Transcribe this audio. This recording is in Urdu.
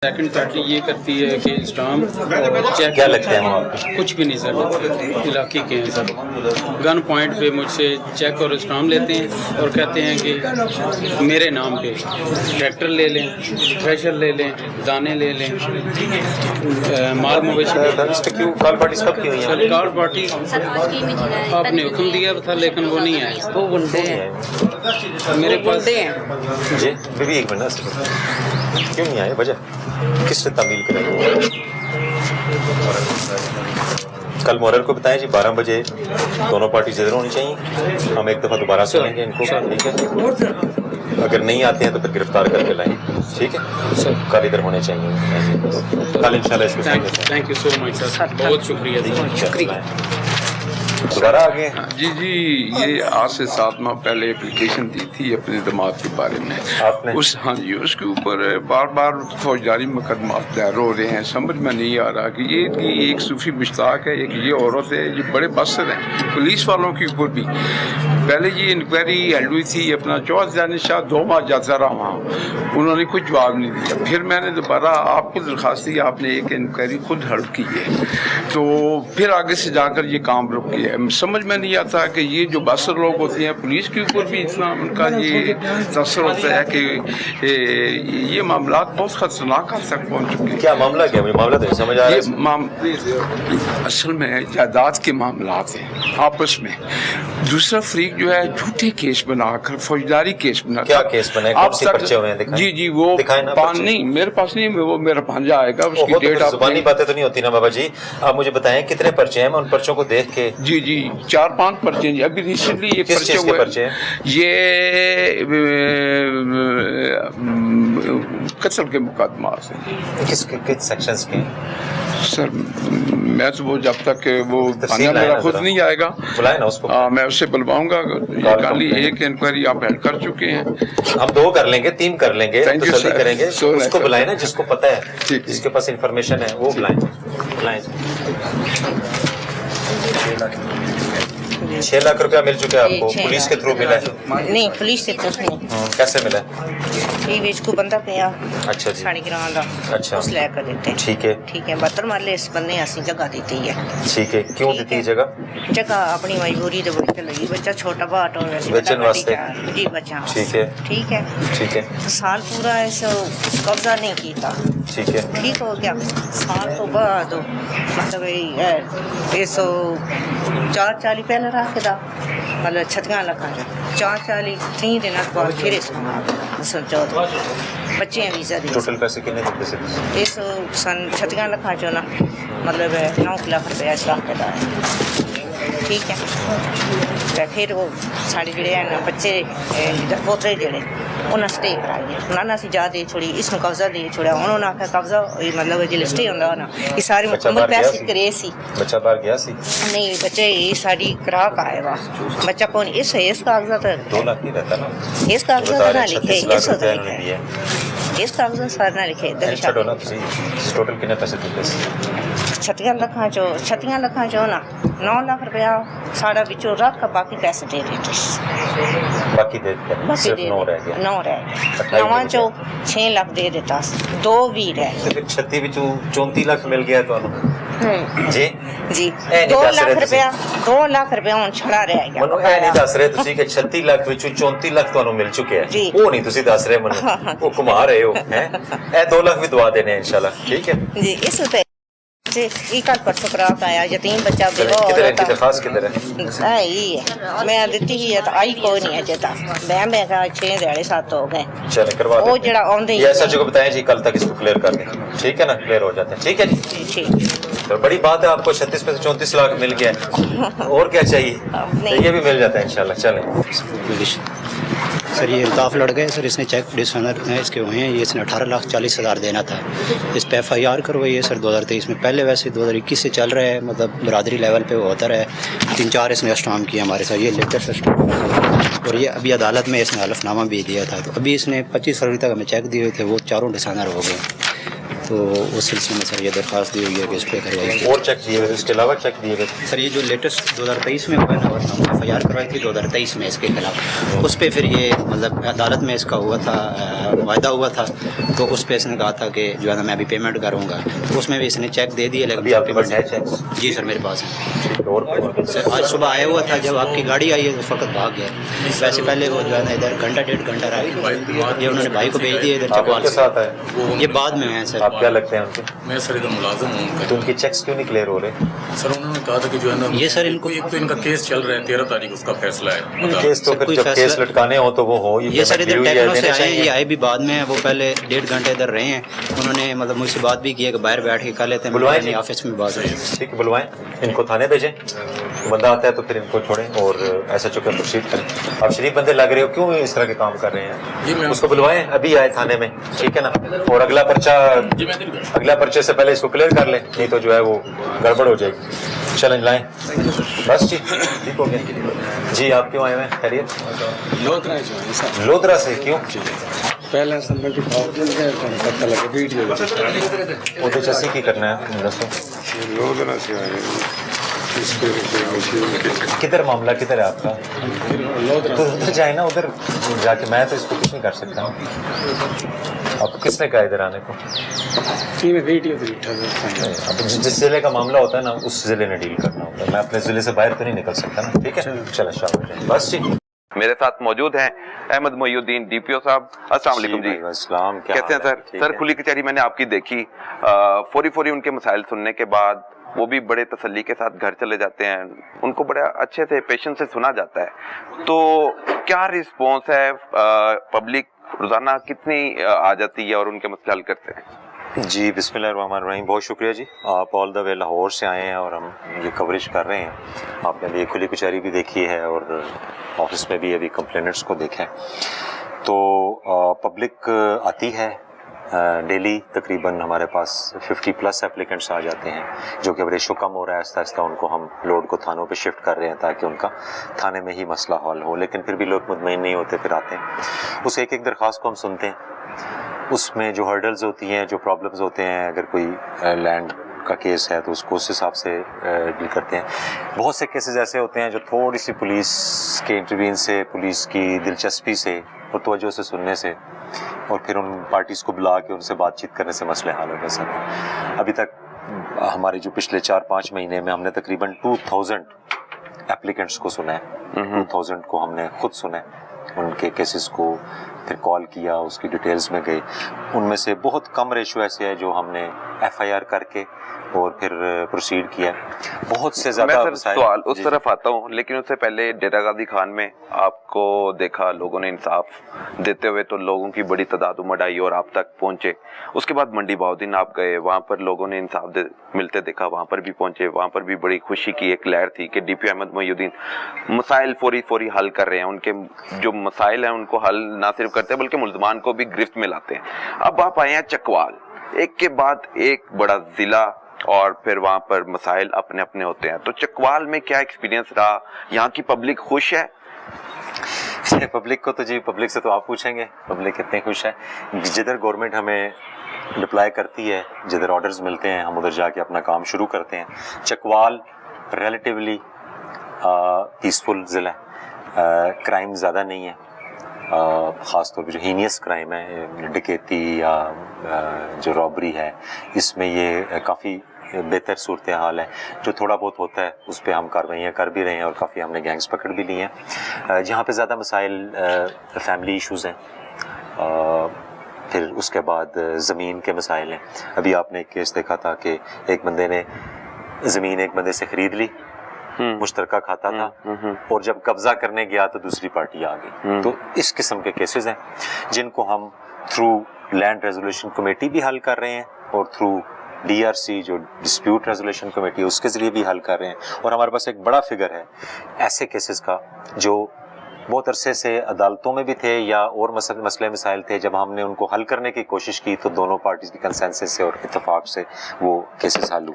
سیکنڈ پارٹی یہ کرتی ہے کہ اسٹامپ چیک کیا لگتے ہیں وہ آپ کو؟ کچھ بھی نہیں سر، علاقے کے ہیں سر. گن پوائنٹ پہ مجھ سے چیک اور اسٹامپ لیتے ہیں اور کہتے ہیں کہ میرے نام پہ ٹریکٹر لے لیں، تھریشر لے لیں، دانے لے لیں، مال مویشی لے لیں. اس پہ کیوں کال پارٹیز کب کی ہوئی ہیں؟ سر کار پارٹی آپ نے حکم دیا تھا لیکن وہ نہیں آئے. وہ بنتے ہیں، میرے پاس جی بھی ایک منٹ، کیوں نہیں آئے؟ وجہ کس سے تعمیل کریں گے؟ کل مورل کو بتائیں جی 12 بجے دونوں پارٹی ضرور ہونی چاہیے. ہم ایک دفعہ دوبارہ سنیں گے ان کو، ٹھیک ہے؟ اگر نہیں آتے ہیں تو پھر گرفتار کر کے لائیں، ٹھیک ہے؟ کل ادھر ہونے چاہیے کل انشاءاللہ. اس کو تھینک یو سو مچ سر، بہت شکریہ سر. شکریہ. دوبارہ آگے جی یہ آج سے 7 ماہ پہلے اپلیکیشن دی تھی اپنے دماغ کے بارے میں. آپ نے اس کے اوپر بار بار فوجداری مقدمات دائر ہو رہے ہیں. سمجھ میں نہیں آ رہا کہ یہ ایک صوفی مشتاق ہے، ایک یہ عورت ہے، یہ بڑے مؤثر ہیں پولیس والوں کے اوپر بھی. پہلے یہ انکوائری ہیلڈ ہوئی تھی اپنا 14 جانشاہ 2 ماہ جاتا رہا وہاں، انہوں نے کوئی جواب نہیں دیا. پھر میں نے دوبارہ آپ کو درخواست دی، آپ نے ایک انکوائری خود ہیلڈ کی ہے، تو پھر آگے سے جا کر یہ کام رک گیا. سمجھ میں نہیں آتا کہ یہ جو باثر لوگ ہوتے ہیں پولیس کے اوپر بھی اتنا ان کا یہ تاثر ہوتا ہے کہ یہ معاملات بہت خطرناک حد تک پہنچ چکے ہیں. کیا معاملہ کیا؟ مجھے معاملہ تو نہیں سمجھ آ رہا ہے. اصل میں جائیداد کے معاملات ہیں آپس میں. دوسرا فریق جو ہے جھوٹے کیس بنا کر فوجداری کیس بنا کر. کیا کیس بنے؟ کون سی پرچے ہوئے ہیں؟ دکھائیں. جی وہ دکھائیں. نہیں میرے پاس نہیں، وہ میرا بھانجا آئے گا، اس کی ڈیٹ. زبانی باتیں تو نہیں ہوتی نا بابا جی. آپ مجھے بتائیں کتنے پرچے ہیں، میں ان پرچوں کو دیکھ کے. جی 4-5 پرچے ہیں. ابھی ریسنٹلی یہ کس چیز کے پرچے ہیں؟ یہ قتل کے مقدمات ہیں. کس سیکشنز کے؟ سر میں تو وہ جب تک وہ میرا خود نہیں آئے گا بلائیں نا اس کو. میں اس سے بلواؤں گا. کل ایک انکوائری آپ ہیلڈ کر چکے ہیں، ہم 2 کر لیں گے، 3 کر لیں گے، تسلی کریں گے. اس کو بلائیں نا جس کو پتہ ہے، جس کے پاس انفارمیشن ہے وہ بلائیں. 6 لاکھ روپیہ مل چکا ہے آپ کو؟ پولیس کے تھرو ملا ہے؟ نہیں پولیس کے تھرو نہیں. کیسے ملا؟ یہ ویچ کو بندہ پیا. اچھا جی. ساڑی گران دا. اچھا. اس لے کر دیتے ہیں. ٹھیک ہے. ٹھیک ہے. 72 مرلے اس بندے اسی جگہ دیتی ہے. ٹھیک ہے. کیوں دیتی ہے جگہ؟ جگہ اپنی مجبوری دے وجہ لگی. بچہ چھوٹا باٹ اور ویسے بچن واسطے. جی بچہ. ٹھیک ہے. ٹھیک ہے. ٹھیک ہے. سال پورا ایسا قبضہ نہیں کیتا. ٹھیک ہے. ٹھیک ہو گیا. سال تو بعد مطلب یہ 440 پہلے رکھ دا، مطلب 36 لکھا جو 440 3 دن بعد پھر اس کو بچے ہیں ویزا دے. ٹوٹل پیسے کتنے دیتے سے؟ اس سن 36 لکھا جو نا مطلب 9 لاکھ روپیہ اس رکھ دا ہے. ٹھیک ہے. تو پھر وہ سارے جڑے ہیں نا بچے پوترے جڑے انہیں سٹے کرائیے. انہوں نے جا دے چھوڑی، اس میں قبضہ دے چھوڑا. انہوں نے آخر قبضہ مطلب جلے سٹے ہوتا نا یہ سارے مکمل پیسے کرے سی. بچہ باہر گیا سی؟ نہیں بچے یہ ساری کراک آئے وا بچہ کون اس کاغذات 2 لاکھ نہیں رہتا نا. اس کاغذات نہ لکھے، اس کاغذات سارے نہ لکھے. ٹوٹل کتنے پیسے دیتے؟ 36 لکھاں چو نا 9 لاکھ روپیہ ساڑا بچوں رکھ باقی پیسے دے دیتے. باقی دے دیتے صرف 9 رہ گیا. 9 رہ گیا. 9 چو 6 لاکھ دے دیتا، 2 بھی رہ گئے. پھر 36 بچوں 34 لاکھ مل گیا تو جی جی 2 لاکھ روپیہ ہوں چھڑا رہ گیا. منو اے نہیں دس رہے تسی کہ 36 لاکھ وچوں 34 لاکھ تانوں مل چکے ہیں. وہ نہیں تسی دس رہے منو، وہ کما رہے ہو ہیں. اے 2 لاکھ بھی دعا دینے ہیں انشاءاللہ. ٹھیک ہے جی. اس ہوتے کل پرسوں کراک آیا یتیم بچہ بیوہ کدھر ہے؟ درخواست کدھر ہے؟ یہ ہے میں دیتی ہی ہے تو آئی کوئی نہیں ہے جیتا. میں کہا 6 دیہڑے 7 ہو گئے. چلے کروا وہ دیتے جڑا آندے یہ ایسا جو بتائیں جی کل تک اس کو کلیئر کر دیں. ٹھیک ہے نا، کلیئر ہو جاتے ہیں. ٹھیک ہے جی. ٹھیک. تو بڑی بات ہے آپ کو 36 میں سے 34 لاکھ مل گیا ہے، اور کیا چاہیے؟ یہ بھی مل جاتا ہے انشاءاللہ. چلیں سر یہ الطاف لڑ گئے سر. اس نے چیک ڈسنر اس کے ہوئے ہیں. یہ اس نے 18,40,000 دینا تھا. اس پہ FIR کروائی ہے سر 2023 میں. پہلے ویسے 2021 سے چل رہا ہے، مطلب برادری لیول پہ وہ ہوتا رہا ہے. 3-4 اس نے اسٹام کیا ہمارے ساتھ. یہ لیٹسٹ اسٹام اور یہ ابھی عدالت میں اس نے حلف نامہ بھی دیا تھا. تو ابھی اس نے 25 فروری تک ہمیں چیک دیے ہوئے تھے، وہ 4 ڈسائنر ہو گئے. تو تو اس سلسلے میں سر یہ درخواست دی ہوئی ہے کہ اس پہ کارروائی اور چیک دیے ہوئے اس کے علاوہ چیک دیے گئے سر یہ جو لیٹسٹ 2023 میں ہوا ہے نا اور ہم ایف آئی آر کروائی تھی 2023 میں اس کے خلاف، اس پہ پھر یہ مطلب عدالت میں اس کا ہوا تھا معاہدہ ہوا تھا، تو اس پہ اس نے کہا تھا کہ جو ہے نا میں ابھی پیمنٹ کروں گا، تو اس میں بھی اس نے چیک دے دیے، لیکن ابھی آپ کے پاس ہے چیک؟ جی سر میرے پاس ہے اور سر، آج صبح آیا ہوا تھا، جب آپ کی گاڑی آئی ہے اس وقت بھاگ گیا، ویسے پہلے وہ جو ہے نا ادھر گھنٹہ 1.5 گھنٹہ رہ کے یہ انہوں نے بھائی کو بھیج دیے ادھر چکوال کے سے، ساتھ ہے؟ یہ بعد میں ہیں سر۔ آپ کیا لگتے ہیں ان کے؟ میں سر ادھر ملازم ہوں ان کا۔ تو ان کے چیکس کیوں نہیں کلیئر ہو رہے؟ سر انہوں نے کہا تھا کہ جو ہے نا یہ سر ان کو ایک تو ان کا کیس چل رہا ہے، 13 تاریخ اس کا فیصلہ ہے۔ کیس تو پھر کوئی جب فیصلہ- کیس لٹکانے ہو تو وہ ہو، یہ سر ادھر پیمنٹ ڈیو ٹیکنو یا سے دینے آئے ہیں، یہ چاہیے۔ آئے بھی بعد میں ہیں، وہ پہلے 1.5 گھنٹے ادھر رہے ہیں، انہوں نے مطلب مجھ سے بات بھی کی ہے کہ باہر بیٹھ کے کر لیتے ہیں، بلوائیں میں جی۔ آفس میں بات ہوئی۔ ٹھیک ہے، بلوائیں ان کو تھانے بھیجیں، بندہ آتا ہے تو پھر ان کو چھوڑیں اور ایسا چکر پروسیڈ کریں۔ آپ شریف بندے لگ رہے ہو، کیوں اس طرح کے کام کر رہے ہیں؟ اس کو بلوائیں، ابھی آئے تھانے میں، ٹھیک ہے نا، اور اگلا پرچے سے پہلے اس کو کلیئر کر لیں، نہیں تو جو ہے وہ گڑبڑ ہو جائے گی۔ چیلنج لائیں بس جی، ٹھیک ہو گیا جی۔ آپ کیوں آئے ہوئے ہیں؟ خیریت؟ لودرا سے کیوں؟ پہلے سبمٹ پتہ لگا ویڈیو وہ چسی کی کرنا ہے دسو، لودھرا سے آئے کدھر معاملہ کدھر ہے آپ کا؟ تو ادھر جائیں نا، ادھر جا کے میں تو اس کو کچھ نہیں کر سکتا۔ آپ کو کس نے کہا ادھر آنے کو؟ ویڈیو اب جس ضلع کا معاملہ ہوتا ہے نا اس ضلع نے ڈیل کرنا ہوتا ہے، میں اپنے ضلع سے باہر تو نہیں نکل سکتا نا، ٹھیک ہے؟ چلو شاباش، بس جی۔ میرے ساتھ موجود ہیں احمد محی الدین ڈی پی او صاحب۔ السلام علیکم جی۔ السلام، کیسے ہیں سر؟ سر کھلی کچہری میں نے آپ کی دیکھی، فوری ان کے مسائل سننے کے بعد وہ بھی بڑے تسلی کے ساتھ گھر چلے جاتے ہیں، ان کو بڑے اچھے سے پیشنس سے سنا جاتا ہے، تو کیا رسپانس ہے؟ پبلک روزانہ کتنی آ جاتی ہے اور ان کے مسئلے حل کرتے ہیں؟ جی بسم اللہ الرحمن الرحیم، بہت شکریہ جی، آپ آل دا وے لاہور سے آئے ہیں اور ہم یہ کوریج کر رہے ہیں۔ آپ نے بھی کھلی کچہری بھی دیکھی ہے اور آفس میں بھی ابھی کمپلینٹس کو دیکھا ہے، تو پبلک آتی ہے ڈیلی، تقریباً ہمارے پاس 50+ اپلیکنٹس آ جاتے ہیں، جو کہ ریشو کم ہو رہا ہے، آہستہ آہستہ ان کو ہم لوڈ کو تھانوں پہ شفٹ کر رہے ہیں تاکہ ان کا تھانے میں ہی مسئلہ حل ہو، لیکن پھر بھی لوگ مطمئن نہیں ہوتے، پھر آتے ہیں، اس ایک درخواست کو ہم سنتے ہیں، اس میں جو ہرڈلز ہوتی ہیں، جو پرابلمز ہوتے ہیں، اگر کوئی لینڈ کا کیس ہے تو اس کو اس حساب سے ڈیل کرتے ہیں۔ بہت سے کیسز ایسے ہوتے ہیں جو تھوڑی سی پولیس کے انٹروین سے، پولیس کی دلچسپی سے اور توجہ سے سننے سے اور پھر ان پارٹیز کو بلا کے ان سے بات چیت کرنے سے مسئلے حل ہو گئے سر۔ ابھی تک ہمارے جو پچھلے 4-5 مہینے میں ہم نے تقریباً 2000 اپلیکنٹس کو سنا ہے، 2000 کو ہم نے خود سنا ہے، ان کے کیسز کو پھر کال کیا، اس کی ڈیٹیلز میں گئے، ان میں سے بہت کم ریشو ایسے ہے جو ہم نے ایف آئی آر کر کے اور پھر پروسیڈ کیا، بہت سے زیادہ۔ میں سر سوال اس طرف آتا ہوں، لیکن اس سے پہلے ڈیرہ غازی خان میں آپ کو دیکھا لوگوں نے انصاف دیتے ہوئے، تو لوگوں کی بڑی تعداد امڑ آئی اور آپ تک پہنچے۔ اس کے بعد منڈی بہاؤالدین آپ گئے، وہاں پر لوگوں نے انصاف ملتے دیکھا، وہاں پر بھی پہنچے، وہاں پر بھی بڑی خوشی کی ایک لہر تھی کہ ڈی پی احمد محی الدین مسائل فوری حل کر رہے ہیں، ان کے جو مسائل ہیں ان کو حل نہ صرف کرتے ہیں بلکہ ملزمان کو بھی گرفت میں لاتے ہیں۔ اب آپ آئے ہیں چکوال، ایک کے بعد ایک بڑا ضلع اور پھر وہاں پر مسائل اپنے اپنے ہوتے ہیں، تو چکوال میں کیا ایکسپیرینس رہا؟ یہاں کی پبلک خوش ہے؟ پبلک کو تو جی، پبلک سے تو آپ پوچھیں گے، پبلک کتنے خوش ہے۔ جدھر گورنمنٹ ہمیں رپلائی کرتی ہے، جدھر آرڈرز ملتے ہیں، ہم ادھر جا کے اپنا کام شروع کرتے ہیں۔ چکوال ریلیٹیولی پیسفل ضلع ہے، کرائم زیادہ نہیں ہے، خاص طور پہ جو ہینیس کرائم ہے، ڈکیتی یا جو رابری ہے، اس میں یہ کافی بہتر صورتحال ہے۔ جو تھوڑا بہت ہوتا ہے اس پہ ہم کارروائیاں کر بھی رہے ہیں اور کافی ہم نے گینگز پکڑ بھی لی ہیں۔ جہاں پہ زیادہ مسائل فیملی ایشوز ہیں، پھر اس کے بعد زمین کے مسائل ہیں۔ ابھی آپ نے ایک کیس دیکھا تھا کہ ایک بندے نے زمین ایک بندے سے خرید لی، مشترکہ کھاتا تھا، اور جب قبضہ کرنے گیا تو دوسری پارٹی آ گئی۔ تو اس قسم کے کیسز ہیں جن کو ہم تھرو لینڈ ریزولوشن کمیٹی بھی حل کر رہے ہیں اور تھرو ڈی آر سی جو ڈسپیوٹ ریزولوشن کمیٹی ہے اس کے ذریعے بھی حل کر رہے ہیں۔ اور ہمارے پاس ایک بڑا فگر ہے ایسے کیسز کا جو بہت عرصے سے عدالتوں میں بھی تھے یا اور مسئلے مسائل تھے، جب ہم نے ان کو حل کرنے کی کوشش کی تو دونوں پارٹیز کی کنسنسس سے اور اتفاق سے وہ کیسز حل ہوئے۔